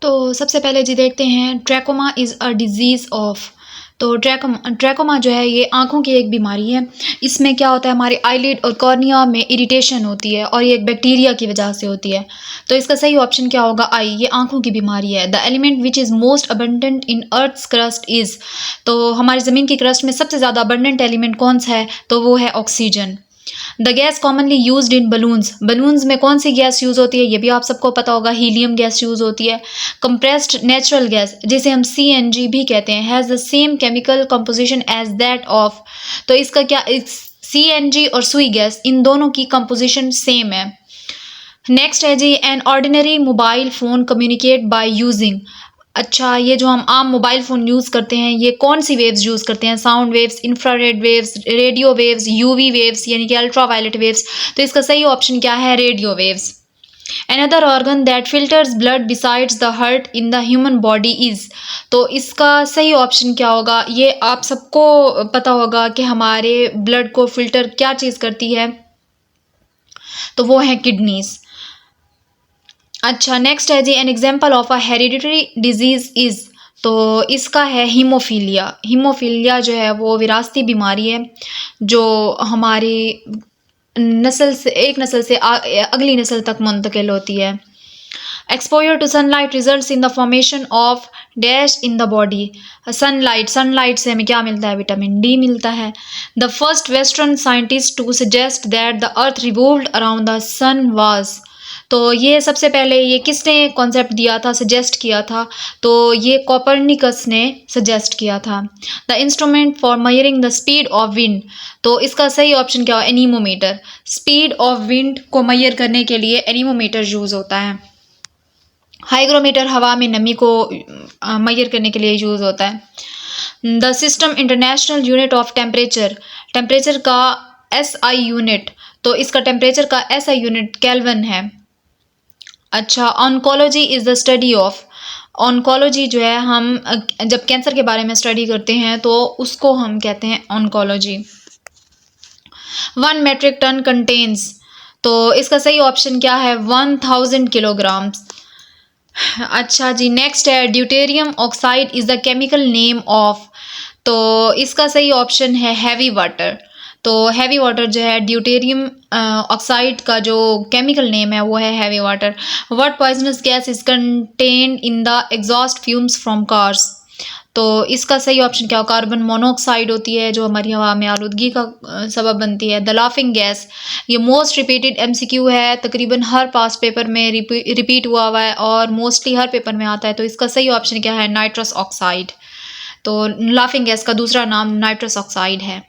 तो सबसे पहले जी देखते हैं trachoma is a disease of. तो ट्रैकोमा जो है ये आँखों की एक बीमारी है। इसमें क्या होता है, हमारे आईलिड और कॉर्निया में इरिटेशन होती है और ये एक बैक्टीरिया की वजह से होती है। तो इसका सही ऑप्शन क्या होगा, आई। ये आँखों की बीमारी है। The element which is most abundant in earth's crust is. तो हमारी ज़मीन की क्रस्ट में सबसे ज़्यादा अबंडेंट एलिमेंट कौन सा है, तो वो है oxygen. The gas commonly used in balloons. Balloons में कौन सी गैस यूज होती है, ये भी आप सबको पता होगा, हीलियम गैस यूज होती है। कंप्रेस्ड नेचुरल गैस जिसे हम CNG भी कहते हैं, has the same chemical composition as that of. तो इसका क्या, CNG और सुई गैस इन दोनों की कंपोजिशन सेम है। नेक्स्ट है जी, an ordinary mobile phone communicate by using. अच्छा, ये जो हम आम मोबाइल फ़ोन यूज़ करते हैं ये कौन सी वेव्स यूज़ करते हैं, sound waves, infrared waves, radio waves, UV waves यानी कि अल्ट्रा वायलेट वेव्स। तो इसका सही ऑप्शन क्या है, radio waves. Another organ that filters blood besides the heart in the human body is। तो इसका सही ऑप्शन क्या होगा, ये आप सबको पता होगा कि हमारे ब्लड को फिल्टर क्या चीज़ करती है, तो वो है किडनीज। अच्छा, नेक्स्ट है जी, an example of a hereditary disease is. तो इसका है हीमोफीलिया। हीमोफीलिया जो है वो विरासती बीमारी है जो हमारी नस्ल से, एक नस्ल से अगली नस्ल तक मुंतकिल होती है। Exposure to sunlight results in the formation of dash in the body. Sunlight से हमें क्या मिलता है, विटामिन D मिलता है। The first western scientist to suggest that the earth revolved around the sun was. तो ये सबसे पहले ये किसने कॉन्सेप्ट दिया था, सजेस्ट किया था, तो ये कोपरनिकस ने सजेस्ट किया था। The instrument for measuring the speed of wind. तो इसका सही ऑप्शन क्या हो, एनीमोमीटर। स्पीड ऑफ विंड को मेजर करने के लिए एनीमोमीटर यूज होता है। हाइग्रोमीटर हवा में नमी को मेजर करने के लिए यूज होता है। The system international unit of temperature. Temperature का SI यूनिट, तो इसका टेम्परेचर का SI यूनिट केल्विन है। अच्छा, oncology is the study of. Oncology जो है, हम जब कैंसर के बारे में स्टडी करते हैं तो उसको हम कहते हैं ऑन्कोलॉजी। 1 metric ton contains. तो इसका सही ऑप्शन क्या है, 1000 किलोग्राम्स। अच्छा जी, नेक्स्ट है, deuterium oxide is the chemical name of. तो इसका सही ऑप्शन है हैवी वाटर। तो हैवी वाटर जो है, ड्यूटेरियम ऑक्साइड का जो केमिकल नेम है वो है heavy water. What poisonous gas is contained in the exhaust fumes from cars. तो इसका सही ऑप्शन क्या हो, कार्बन मोनोऑक्साइड होती है जो हमारी हवा में आलूदगी का सबब बनती है। द लाफिंग गैस, ये मोस्ट रिपीटेड MCQ है, तकरीबन हर पास पेपर में रिपीट हुआ है और मोस्टली हर पेपर में आता है। तो इसका सही ऑप्शन क्या है, नाइट्रस ऑक्साइड। तो लाफिंग गैस का दूसरा नाम नाइट्रस ऑक्साइड है।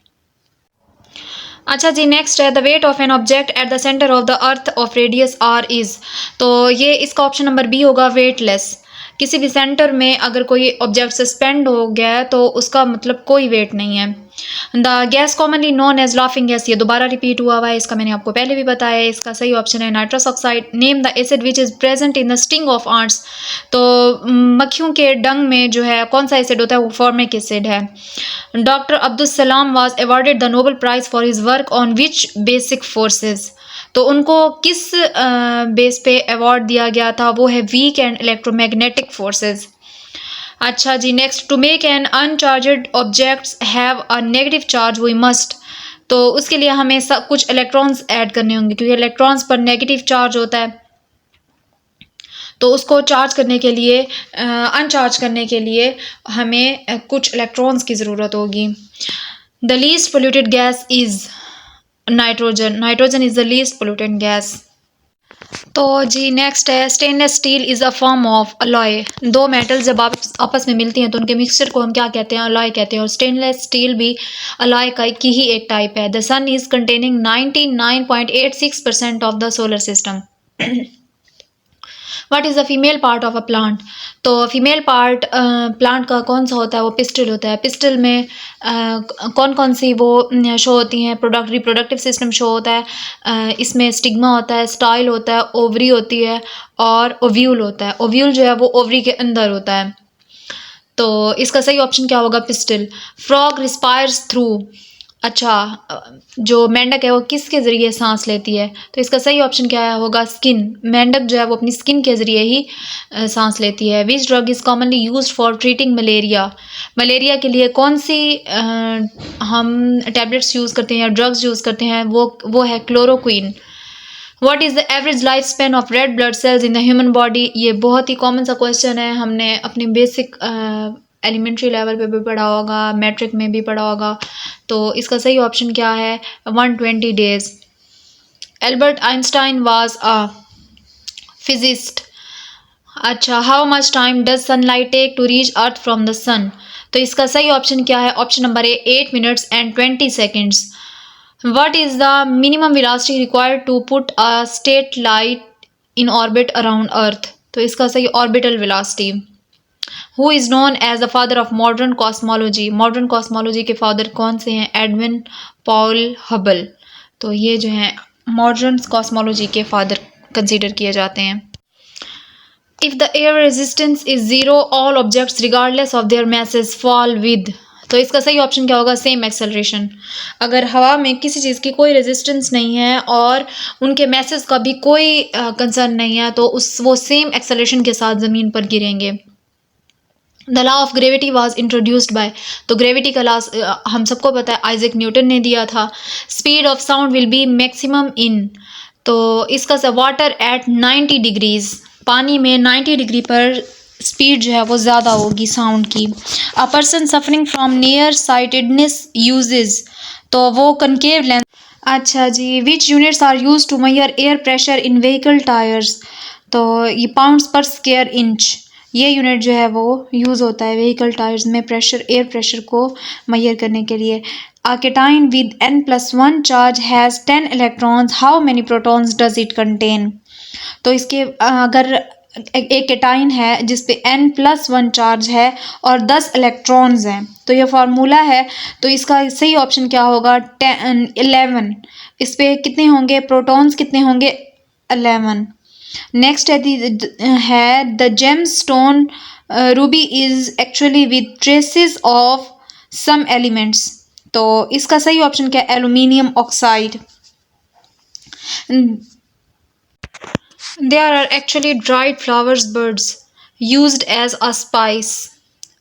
अच्छा जी, नेक्स्ट है, the weight of an object at the centre of the earth of radius R is. तो ये इसका ऑप्शन नंबर B होगा, वेटलेस। किसी भी सेंटर में अगर कोई ऑब्जेक्ट सस्पेंड हो गया है तो उसका मतलब कोई वेट नहीं है। The gas commonly known as laughing gas, ये दोबारा रिपीट हुआ है, इसका मैंने आपको पहले भी बताया। इसका सही ऑप्शन है nitrous oxide. Name the acid which is present in the sting of ants. तो मक्खियों के डंग में जो है कौन सा एसिड होता है, वो फॉर्मिक एसिड है। Doctor Abdul Salam was awarded the Nobel prize for his work on which basic forces. तो उनको किस बेस पे अवार्ड दिया गया था, वो है वीक एंड इलेक्ट्रोमैग्नेटिक फोर्सेस। अच्छा जी, next, to make an uncharged objects have a negative charge we must. तो उसके लिए हमें सब कुछ इलेक्ट्रॉन्स ऐड करने होंगे क्योंकि इलेक्ट्रॉन्स पर नेगेटिव चार्ज होता है। तो उसको चार्ज करने के लिए, अनचार्ज करने के लिए हमें कुछ इलेक्ट्रॉन्स की ज़रूरत होगी। The least polluted gas is nitrogen. Nitrogen is the least polluted gas. तो जी, नेक्स्ट है, stainless steel is a form of alloy. दो मेटल्स जब आप आपस में मिलती हैं तो उनके मिक्सचर को हम क्या कहते हैं, अलॉय कहते हैं। और स्टेनलेस स्टील भी अलॉय की ही एक टाइप है। The sun is containing 99.86% of the solar system. What is the female part of a plant. तो फीमेल पार्ट प्लांट का कौन सा होता है, वो पिस्टल होता है। पिस्टल में कौन कौन सी वो शो होती हैं, रिप्रोडक्टिव सिस्टम शो होता है। इसमें स्टिग्मा होता है, स्टाइल होता है, ओवरी होती है और ओव्यूल होता है। ओव्यूल जो है वो ओवरी के अंदर होता है। तो इसका सही ऑप्शन क्या होगा, पिस्टल। Frog रिस्पायर्स through. अच्छा, जो मेंढक है वो किसके ज़रिए सांस लेती है? तो इसका सही ऑप्शन क्या होगा? स्किन। मेंढक जो है वो अपनी स्किन के ज़रिए ही सांस लेती है। Which drug is commonly used for treating malaria? Malaria के लिए कौन सी हम टैबलेट्स यूज़ करते हैं या ड्रग्स यूज़ करते हैं? वो है chloroquine. What is the average life span of red blood cells in the human body? ये बहुत ही कॉमन सा क्वेश्चन है, हमने अपने बेसिक एलिमेंट्री लेवल पे भी पढ़ा होगा, मैट्रिक में भी पढ़ा होगा। तो इसका सही ऑप्शन क्या है? 120 days. Albert Einstein was a physicist. अच्छा, how much time does sunlight take to reach earth from the sun? तो इसका सही ऑप्शन क्या है? Option number A 8 minutes and 20 seconds. What is the minimum velocity required to put a satellite in orbit around Earth? तो इसका सही orbital velocity. Who is known as the father of modern cosmology? Modern cosmology के father कौन से हैं? Edwin Paul Hubble. तो ये जो हैं modern cosmology के father consider किए जाते हैं। If the air resistance is zero, all objects regardless of their masses fall with। तो इसका सही ऑप्शन क्या होगा? Same acceleration. अगर हवा में किसी चीज़ की कोई रेजिस्टेंस नहीं है और उनके मैसेज का भी कोई कंसर्न नहीं है तो वो सेम एक्सेलरेशन के साथ ज़मीन पर गिरेंगे। The law of gravity was introduced by. तो ग्रेविटी का लॉ हम सबको पता है आइजैक न्यूटन ने दिया था। Speed of sound will be maximum in. तो इसका वाटर एट 90 डिग्रीज। पानी में 90 डिग्री पर स्पीड जो है वो ज़्यादा होगी साउंड की। A person suffering from near sightedness uses. तो वो कनकेव लेंस। अच्छा जी, which units are use to measure air pressure in vehicle tyres? तो ये पाउंड्स पर स्क्वायर इंच, ये यूनिट जो है वो यूज़ होता है व्हीकल टायर्स में एयर प्रेशर को मेजर करने के लिए। A cation with n+1 charge has 10 electrons. How many protons does it contain? तो इसके अगर एक केटाइन है जिसपे n+1 चार्ज है और 10 इलेक्ट्रॉन्स हैं तो ये फार्मूला है। तो इसका सही ऑप्शन क्या होगा? 11। इस पे कितने होंगे प्रोटॉन्स, कितने होंगे? 11। नेक्स्ट है the gem stone ruby is actually with traces of some elements. तो इसका सही ऑप्शन क्या है? Aluminium oxide. There are actually dried flowers buds used as a spice.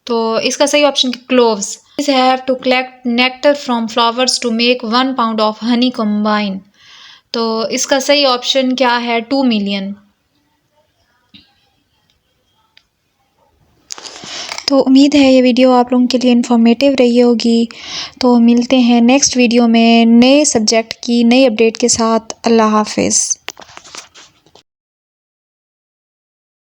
तो इसका सही ऑप्शन है cloves. Bees have to collect nectar from flowers to make 1 pound of honey combine. तो इसका सही ऑप्शन क्या है? 2 मिलियन। तो उम्मीद है ये वीडियो आप लोगों के लिए इन्फॉर्मेटिव रही होगी। तो मिलते हैं नेक्स्ट वीडियो में नए सब्जेक्ट की नई अपडेट के साथ। अल्लाह हाफिज़।